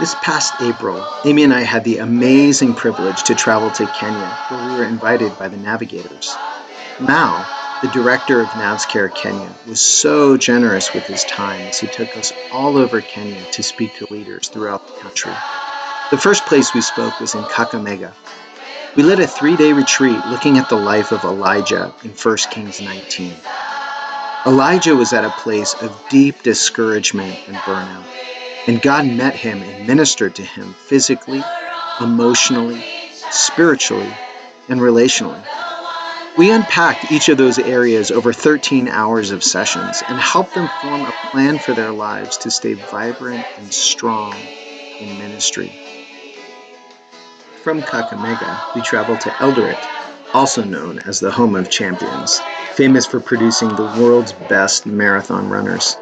This past April, Amy and I had the amazing privilege to travel to Kenya, where we were invited by the Navigators. Mao, the director of NavsCare Kenya, was so generous with his time as he took us all over Kenya to speak to leaders throughout the country. The first place we spoke was in Kakamega. We led a 3-day retreat looking at the life of Elijah in 1 Kings 19. Elijah was at a place of deep discouragement and burnout, and God met him and ministered to him physically, emotionally, spiritually, and relationally. We unpacked each of those areas over 13 hours of sessions and helped them form a plan for their lives to stay vibrant and strong in ministry. From Kakamega, we traveled to Eldoret, also known as the home of champions, famous for producing the world's best marathon runners.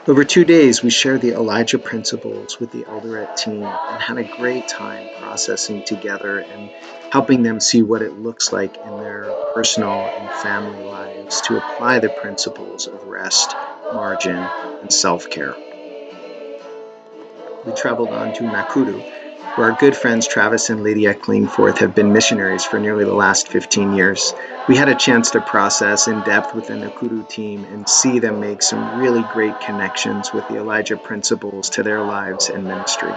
Over 2 days, we shared the Elijah principles with the Eldoret team and had a great time processing together and helping them see what it looks like in their personal and family lives to apply the principles of rest, margin, and self-care. We traveled on to Nakuru, where our good friends Travis and Lydia Klingforth have been missionaries for nearly the last 15 years. We had a chance to process in depth with the Nakuru team and see them make some really great connections with the Elijah principles to their lives and ministry.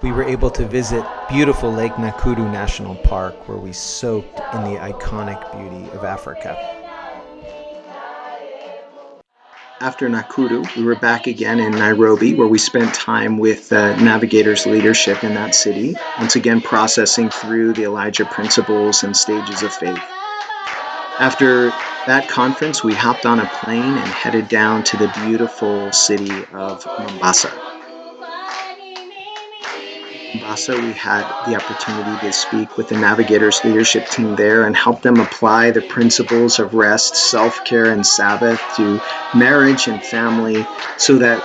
We were able to visit beautiful Lake Nakuru National Park, where we soaked in the iconic beauty of Africa. After Nakuru, we were back again in Nairobi, where we spent time with Navigators leadership in that city, once again processing through the Elijah principles and stages of faith. After that conference, we hopped on a plane and headed down to the beautiful city of Mombasa. In Mombasa, we had the opportunity to speak with the Navigators leadership team there and help them apply the principles of rest, self-care, and Sabbath to marriage and family so that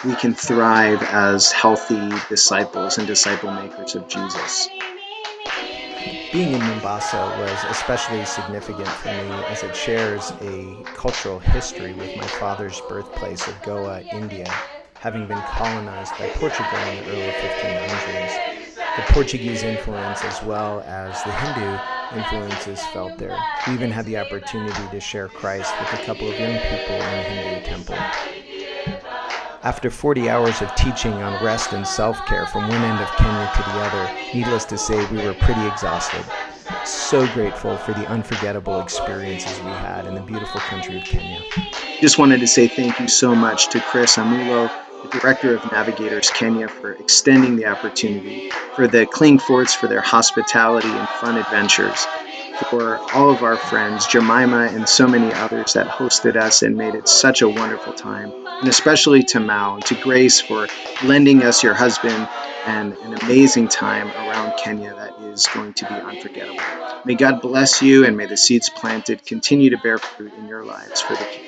we can thrive as healthy disciples and disciple makers of Jesus. Being in Mombasa was especially significant for me as it shares a cultural history with my father's birthplace of Goa, India, having been colonized by Portugal in the early 1500s. The Portuguese influence as well as the Hindu influences felt there. We even had the opportunity to share Christ with a couple of young people in the Hindu temple. After 40 hours of teaching on rest and self-care from one end of Kenya to the other, needless to say, we were pretty exhausted. So grateful for the unforgettable experiences we had in the beautiful country of Kenya. Just wanted to say thank you so much to Chris Amulo, the Director of Navigators Kenya, for extending the opportunity, for the Klingforths for their hospitality and fun adventures, for all of our friends, Jemima and so many others that hosted us and made it such a wonderful time, and especially to Mao and to Grace for lending us your husband and an amazing time around Kenya that is going to be unforgettable. May God bless you and may the seeds planted continue to bear fruit in your lives for the kingdom.